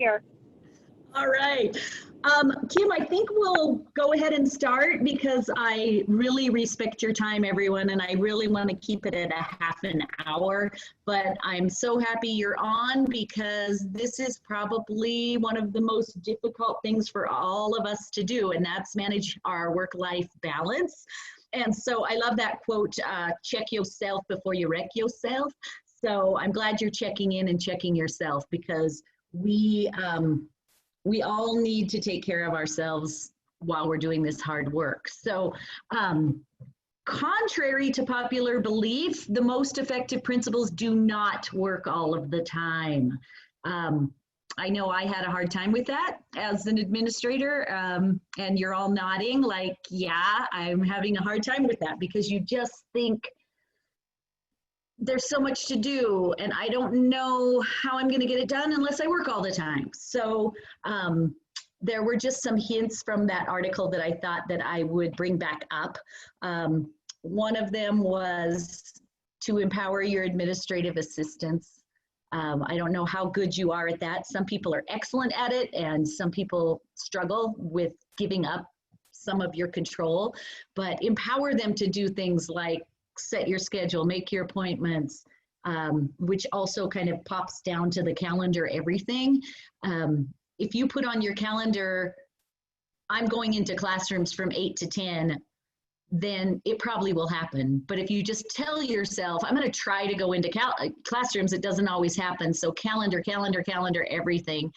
here. All right. Kim, I think we'll go ahead and start because I really respect your time, everyone, and I really want to keep it at a half an hour. But I'm so happy you're on because this is probably one of the most difficult things for all of us to do, and that's manage our work-life balance. And so I love that quote, check yourself before you wreck yourself. So I'm glad you're checking in and checking yourself because we all need to take care of ourselves while we're doing this hard work. So contrary to popular belief, the most effective principles do not work all of the time. I know I had a hard time with that as an administrator, and you're all nodding like, yeah, I'm having a hard time with that because you just think, there's so much to do and I don't know how I'm going to get it done unless I work all the time. So there were just some hints from that article that I thought that I would bring back up. One of them was to empower your administrative assistants. I don't know how good you are at that. Some people are excellent at it and some people struggle with giving up some of your control, but empower them to do things like set your schedule, make your appointments, which also kind of pops down to the calendar, everything. If you put on your calendar, I'm going into classrooms from 8 to 10, then it probably will happen. But if you just tell yourself, I'm going to try to go into classrooms, it doesn't always happen. So calendar, everything.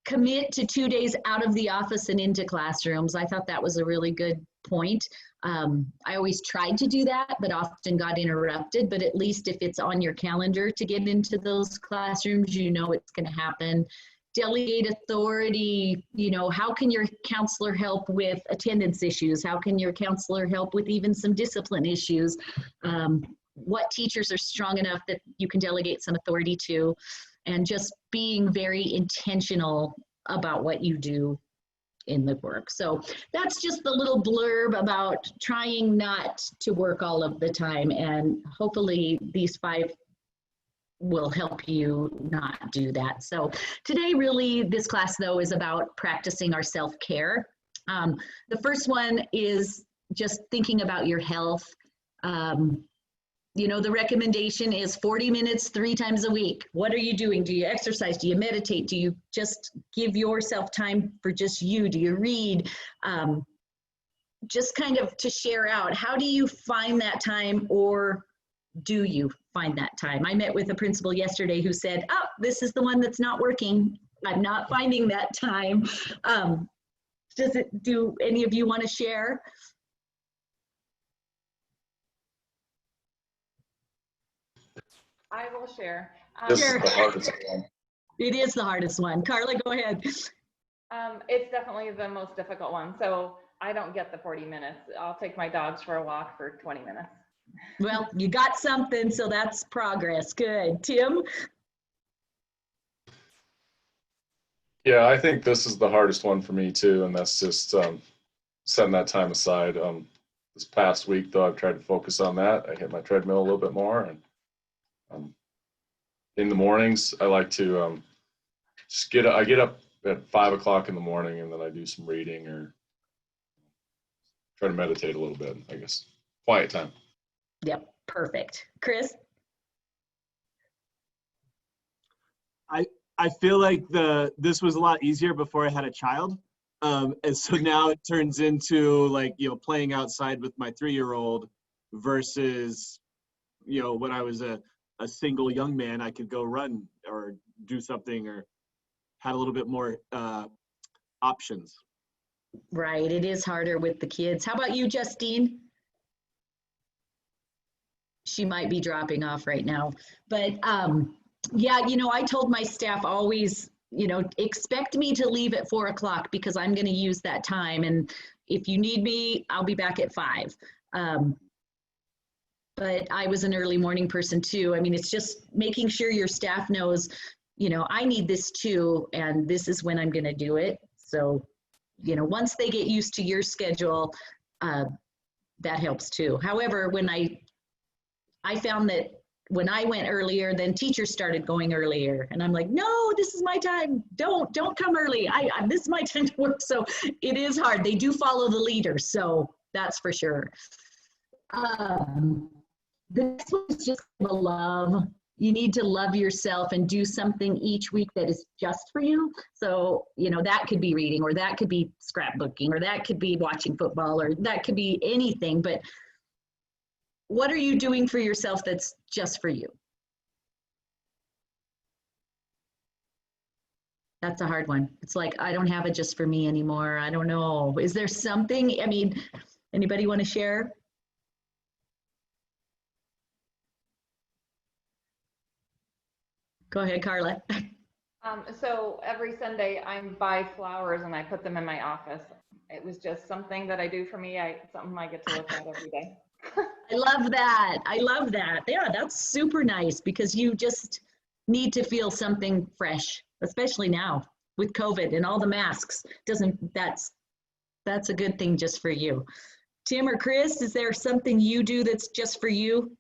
Commit to 2 days out of the office and into classrooms. I thought that was a really good point. I always tried to do that, but often got interrupted. But at least if it's on your calendar to get into those classrooms, you know it's going to happen. Delegate authority. You know, how can your counselor help with attendance issues? How can your counselor help with even some discipline issues? What teachers are strong enough that you can delegate some authority to? And just being very intentional about what you do in the work. So that's just the little blurb about trying not to work all of the time. And hopefully these 5 will help you not do that. So today, really, this class, though, is about practicing our self-care. The first one is just thinking about your health. You know, the recommendation is 40 minutes 3 times a week. What are you doing? Do you exercise? Do you meditate? Do you just give yourself time for just you? Do you read? Just kind of to share out, how do you find that time, or do you find that time? I met with a principal yesterday who said, oh, this is the one that's not working. I'm not finding that time. Do any of you want to share? I will share. This is the hardest one. It is the hardest one. Carla, go ahead. It's definitely the most difficult one. So I don't get the 40 minutes. I'll take my dogs for a walk for 20 minutes. Well, you got something, so that's progress. Good. Tim? Yeah, I think this is the hardest one for me too, and that's just setting that time aside. This past week, though, I've tried to focus on that. I hit my treadmill a little bit more, and in the mornings, I like to I get up at 5 o'clock in the morning, and then I do some reading or try to meditate a little bit, I guess. Quiet time. Yep, perfect. Chris? I feel like this was a lot easier before I had a child. And so now it turns into like, you know, playing outside with my 3-year-old versus, you know, when I was a single young man, I could go run or do something or had a little bit more options. Right, it is harder with the kids. How about you, Justine? She might be dropping off right now. But yeah, you know, I told my staff always, you know, expect me to leave at 4 o'clock because I'm going to use that time. And if you need me, I'll be back at 5. But I was an early morning person too. I mean, it's just making sure your staff knows, you know, I need this too, and this is when I'm going to do it. So, you know, once they get used to your schedule, that helps too. However, when I found that when I went earlier, then teachers started going earlier. And I'm like, no, this is my time. Don't come early. This is my time to work. So it is hard. They do follow the leader. So that's for sure. The next one is just the love. You need to love yourself and do something each week that is just for you. So, that could be reading, or that could be scrapbooking, or that could be watching football, or that could be anything. But what are you doing for yourself that's just for you? That's a hard one. It's like, I don't have it just for me anymore. I don't know. Is there something, anybody want to share? Go ahead, Carla. So every Sunday I buy flowers and I put them in my office. It was just something that I do for me. Something I get to look at every day. I love that. I love that. Yeah, that's super nice, because you just need to feel something fresh, especially now with COVID and all the masks. That's a good thing just for you. Tim or Chris, is there something you do that's just for you?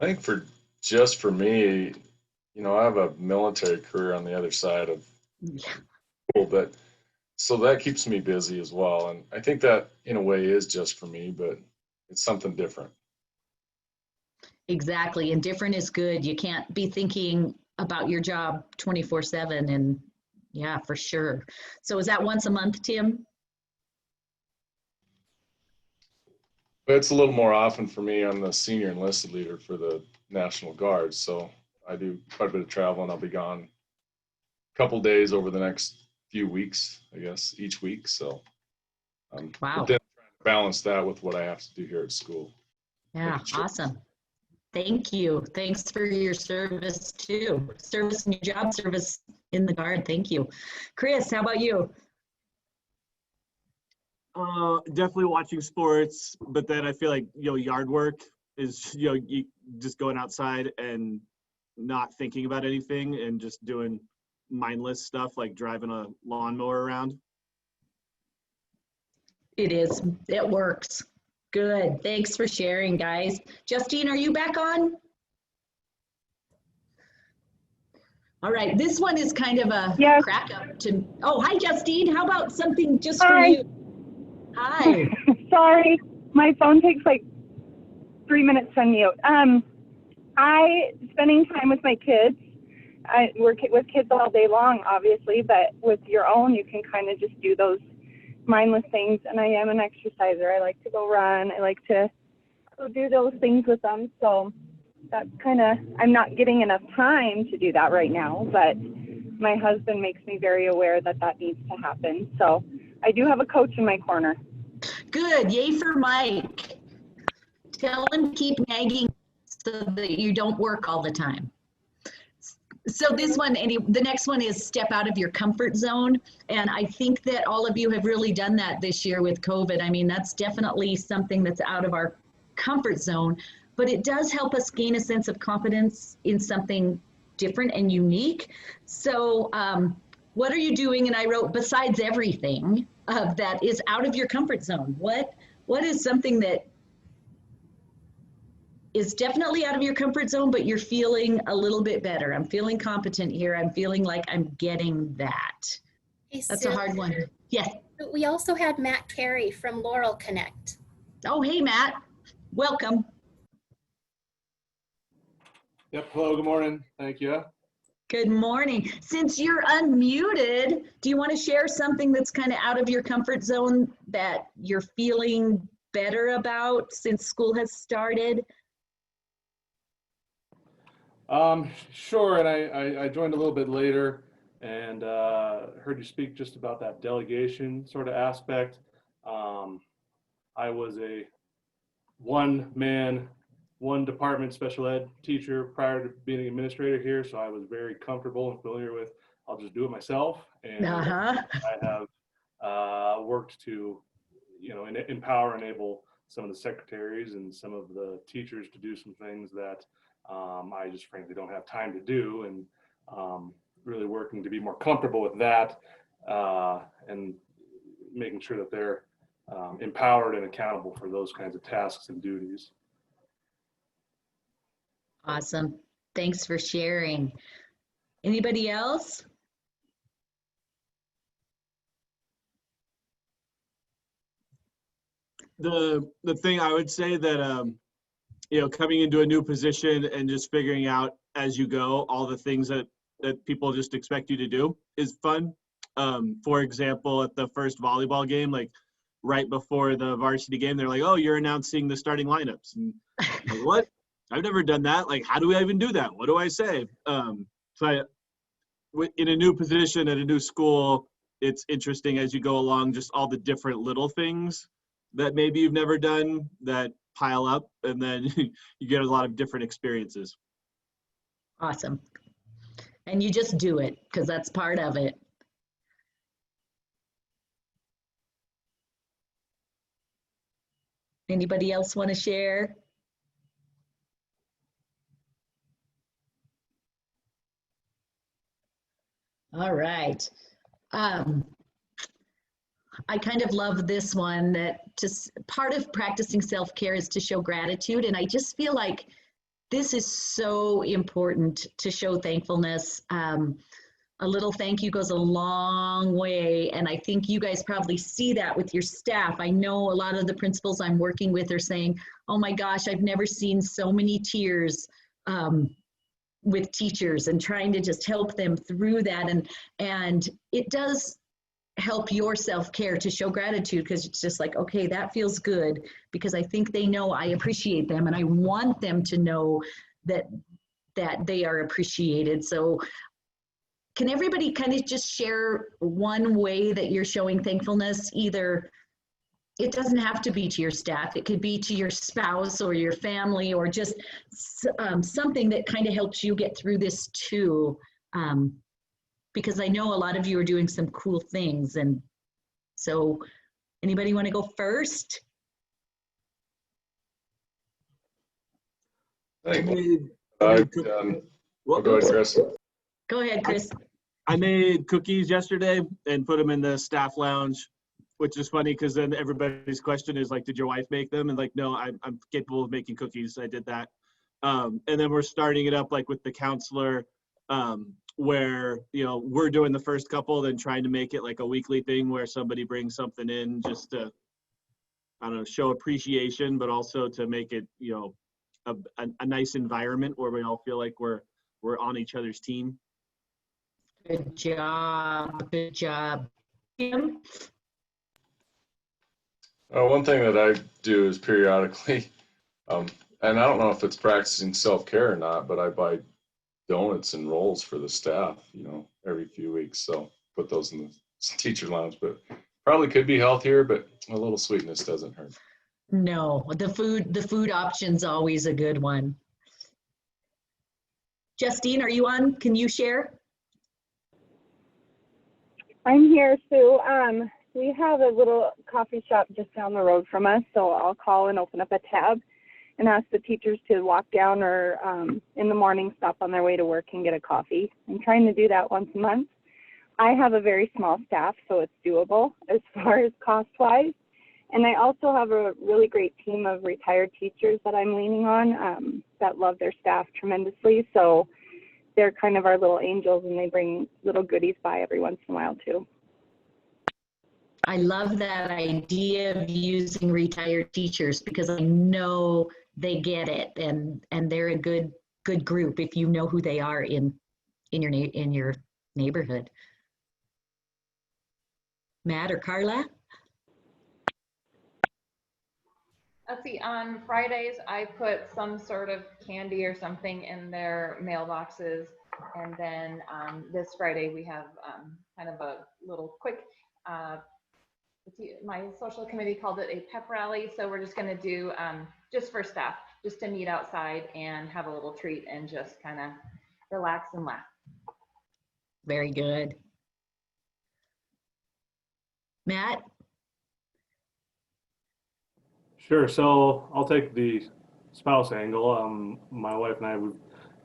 I think just for me, I have a military career on the other side of school, but so that keeps me busy as well. And I think that in a way is just for me, but it's something different. Exactly. And different is good. You can't be thinking about your job 24/7. And yeah, for sure. So is that once a month, Tim? But it's a little more often for me. I'm the senior enlisted leader for the National Guard. So I do quite a bit of travel, and I'll be gone a couple days over the next few weeks, I guess, each week. So Wow. But then trying to balance that with what I have to do here at school. Yeah, awesome. Thank you. Thanks for your service too. Service in your job, service in the Guard. Thank you. Chris, how about you? Definitely watching sports, but then I feel like, yard work is, you just going outside and not thinking about anything and just doing mindless stuff like driving a lawnmower around. It is. It works. Good. Thanks for sharing, guys. Justine, are you back on? All right. This one is kind of a crack up to. Oh, hi, Justine. How about something just for you? Hi. Sorry, my phone takes like 3 minutes to unmute. Spending time with my kids. I work with kids all day long, obviously, but with your own, you can kind of just do those mindless things. And I am an exerciser. I like to go run. I like to go do those things with them. So that's I'm not getting enough time to do that right now, but my husband makes me very aware that needs to happen. So I do have a coach in my corner. Good. Yay for Mike. Tell him to keep nagging so that you don't work all the time. So this one, the next one is step out of your comfort zone. And I think that all of you have really done that this year with COVID. That's definitely something that's out of our comfort zone, but it does help us gain a sense of confidence in something different and unique. So what are you doing? And I wrote, besides everything that is out of your comfort zone. What is something that is definitely out of your comfort zone, but you're feeling a little bit better? I'm feeling competent here. I'm feeling like I'm getting that. Hey, That's Sue, a hard one. Yes. we also had Matt Carey from Laurel Connect. Oh, hey, Matt. Welcome. Yep. Hello. Good morning. Thank you. Good morning. Since you're unmuted, do you want to share something that's kind of out of your comfort zone that you're feeling better about since school has started? Sure. And I joined a little bit later and heard you speak just about that delegation sort of aspect. I was a one-man, one department special ed teacher prior to being an administrator here, so I was very comfortable and familiar with, I'll just do it myself. And I have worked to, empower, enable some of the secretaries and some of the teachers to do some things that I just frankly don't have time to do, and really working to be more comfortable with that and making sure that they're empowered and accountable for those kinds of tasks and duties. Awesome. Thanks for sharing. Anybody else? The thing I would say that coming into a new position and just figuring out as you go all the things that people just expect you to do is fun. For example, at the first volleyball game, like right before the varsity game, they're like, "Oh, you're announcing the starting lineups." And I'm like, what? I've never done that. Like, how do I even do that? What do I say? In a new position at a new school, it's interesting as you go along, just all the different little things that maybe you've never done that pile up, and then you get a lot of different experiences. Awesome. And you just do it because that's part of it. Anybody else want to share? All right. I kind of love this one, that just part of practicing self-care is to show gratitude. And I just feel like this is so important to show thankfulness. A little thank you goes a long way. And I think you guys probably see that with your staff. I know a lot of the principals I'm working with are saying, oh my gosh, I've never seen so many tears with teachers, and trying to just help them through that. And it does help your self-care to show gratitude, because it's just like, okay, that feels good, because I think they know I appreciate them, and I want them to know that they are appreciated. So can everybody kind of just share one way that you're showing thankfulness? Either it doesn't have to be to your staff, it could be to your spouse or your family, or just something that kind of helps you get through this too. Because I know a lot of you are doing some cool things. And so anybody want to go first? I think Go ahead, Chris. Go ahead, Chris. I made cookies yesterday and put them in the staff lounge, which is funny because then everybody's question is like, did your wife make them? And like, no, I'm capable of making cookies. I did that. And then we're starting it up like with the counselor, where, we're doing the first couple, then trying to make it like a weekly thing where somebody brings something in just to, I don't know, show appreciation, but also to make it, a nice environment where we all feel like we're on each other's team. Good job. Good job. Tim? One thing that I do is periodically, and I don't know if it's practicing self-care or not, but I buy donuts and rolls for the staff, every few weeks. So put those in the teacher lounge, but probably could be healthier, but a little sweetness doesn't hurt. No, the food option's always a good one. Justine, are you on? Can you share? I'm here, Sue. We have a little coffee shop just down the road from us, so I'll call and open up a tab and ask the teachers to walk down, or in the morning stop on their way to work and get a coffee. I'm trying to do that once a month. I have a very small staff, so it's doable as far as cost-wise. And I also have a really great team of retired teachers that I'm leaning on that love their staff tremendously. So they're kind of our little angels, and they bring little goodies by every once in a while too. I love that idea of using retired teachers, because I know they get it, and they're a good group if you know who they are in your neighborhood. Matt or Carla? Let's see, on Fridays, I put some sort of candy or something in their mailboxes. And then this Friday, we have kind of a little quick, my social committee called it a pep rally. So we're just gonna do, just for staff, just to meet outside and have a little treat and just kind of relax and laugh. Very good. Matt? Sure. So I'll take the spouse angle. My wife and I, we've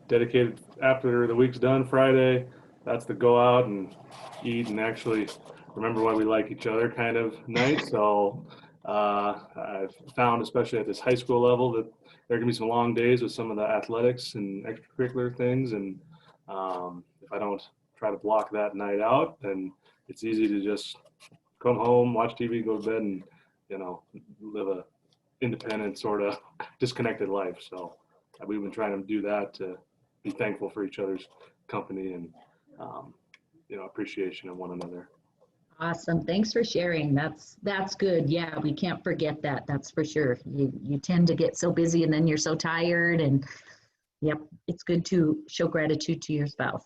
dedicated, after the week's done Friday, that's the go out and eat and actually remember why we like each other kind of night. So I've found, especially at this high school level, that there can be some long days with some of the athletics and extracurricular things. And if I don't try to block that night out, then it's easy to just come home, watch TV, go to bed, and, you know, live a independent, sort of disconnected life. So we've been trying to do that to be thankful for each other's company and, you know, appreciation of one another. Awesome. Thanks for sharing. That's good. Yeah, we can't forget that. That's for sure. You tend to get so busy and then you're so tired, and yep, it's good to show gratitude to your spouse.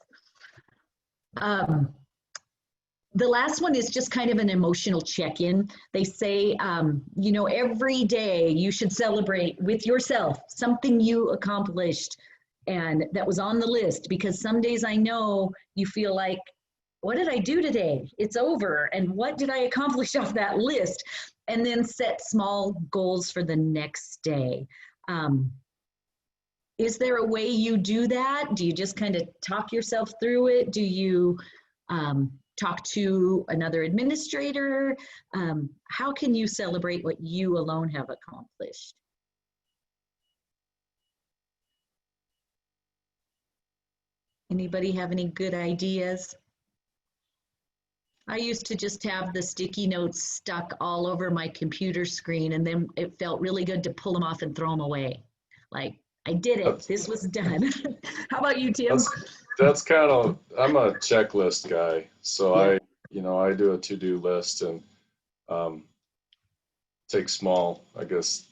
The last one is just kind of an emotional check-in. They say, you know, every day you should celebrate with yourself something you accomplished and that was on the list, because some days I know you feel like, what did I do today? It's over. And what did I accomplish off that list? And then set small goals for the next day. Is there a way you do that? Do you just kind of talk yourself through it? Do you talk to another administrator? How can you celebrate what you alone have accomplished? Anybody have any good ideas? I used to just have the sticky notes stuck all over my computer screen, and then it felt really good to pull them off and throw them away. Like, I did it, this was done. How about you, Tim? That's kind of, I'm a checklist guy. So yeah. I do a to-do list and take small, I guess,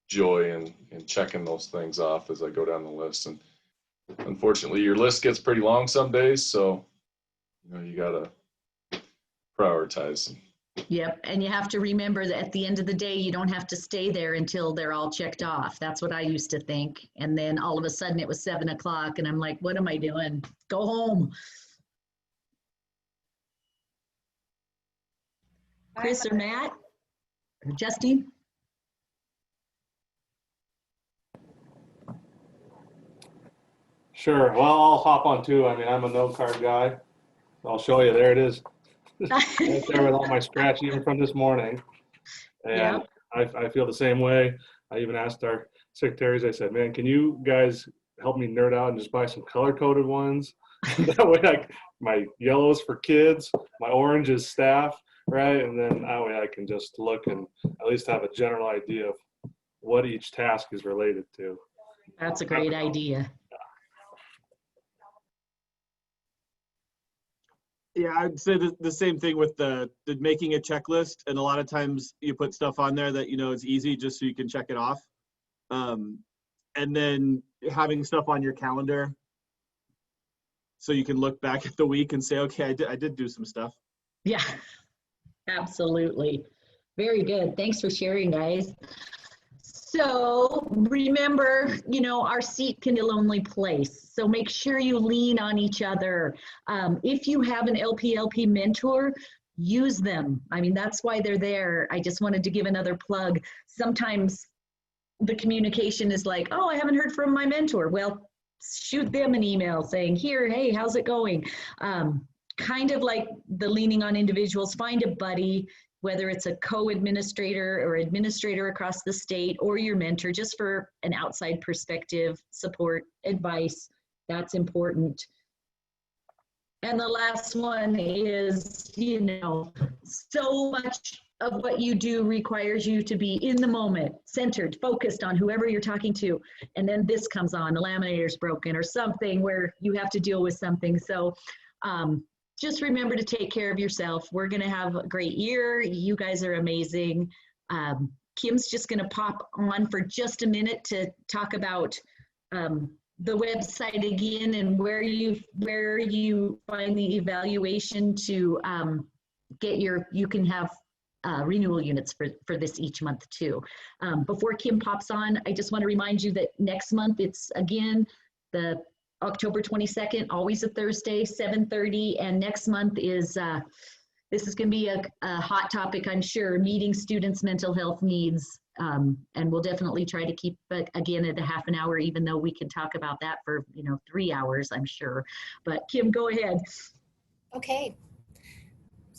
joy in checking those things off as I go down the list. And unfortunately, your list gets pretty long some days, so you gotta prioritize. Yep, and you have to remember that at the end of the day, you don't have to stay there until they're all checked off. That's what I used to think. And then all of a sudden it was 7 o'clock and I'm like, what am I doing? Go home. Chris or Matt or Justine? Sure. Well, I'll hop on too. I mean, I'm a note card guy. I'll show you. There it is. Right there with all my scratch, even from this morning. And yep. I feel the same way. I even asked our secretaries, I said, man, can you guys help me nerd out and just buy some color-coded ones? That way, my yellow is for kids, my orange is staff, right? And then that way I can just look and at least have a general idea of what each task is related to. That's a great idea. Yeah, I'd say the same thing with the making a checklist. And a lot of times you put stuff on there that, is easy just so you can check it off. And then having stuff on your calendar so you can look back at the week and say, okay, I did do some stuff. Yeah, absolutely. Very good. Thanks for sharing, guys. So remember, our seat can be a lonely place. So make sure you lean on each other. If you have an LPLP mentor, use them. I mean, that's why they're there. I just wanted to give another plug. Sometimes the communication is like, oh, I haven't heard from my mentor. Well, shoot them an email saying, hey, how's it going? Kind of like the leaning on individuals, find a buddy, whether it's a co-administrator or administrator across the state or your mentor, just for an outside perspective, support, advice. That's important. And the last one is, so much of what you do requires you to be in the moment, centered, focused on whoever you're talking to. And then this comes on, the laminator's broken or something where you have to deal with something. So just remember to take care of yourself. We're going to have a great year. You guys are amazing. Kim's just going to pop on for just a minute to talk about the website again and where you find the evaluation to get you can have renewal units for this each month too. Before Kim pops on, I just want to remind you that next month it's again the October 22nd, always a Thursday, 7:30, and next month is, this is going to be a hot topic, I'm sure, meeting students' mental health needs, and we'll definitely try to keep it, again, at a half an hour, even though we can talk about that for, 3 hours, I'm sure. But Kim, go ahead. Okay.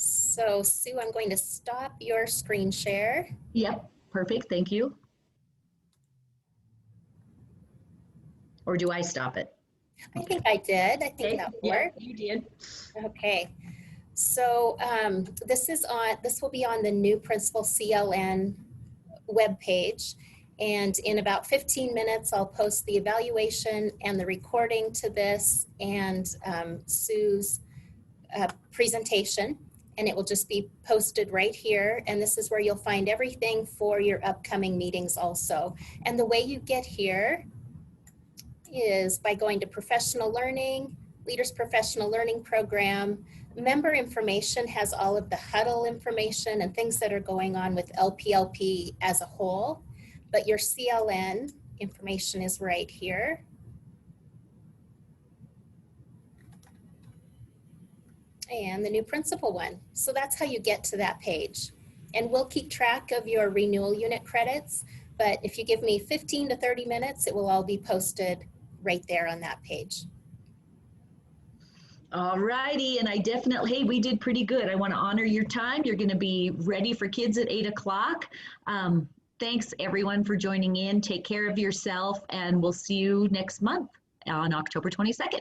So Sue, I'm going to stop your screen share. Yep, perfect, thank you. Or do I stop it? I think I did. I think Okay, that yeah, worked. you did. Okay. So this will be on the new Principal CLN webpage. And in about 15 minutes, I'll post the evaluation and the recording to this and Sue's presentation. And it will just be posted right here. And this is where you'll find everything for your upcoming meetings also. And the way you get here is by going to Professional Learning, Leaders Professional Learning Program. Member information has all of the huddle information and things that are going on with LPLP as a whole, but your CLN information is right here. And the new principal one. So that's how you get to that page. And we'll keep track of your renewal unit credits, but if you give me 15 to 30 minutes, it will all be posted right there on that page. All righty, and I definitely, hey, we did pretty good. I want to honor your time. You're going to be ready for kids at 8 o'clock. Thanks everyone for joining in. Take care of yourself, and we'll see you next month on October 22nd.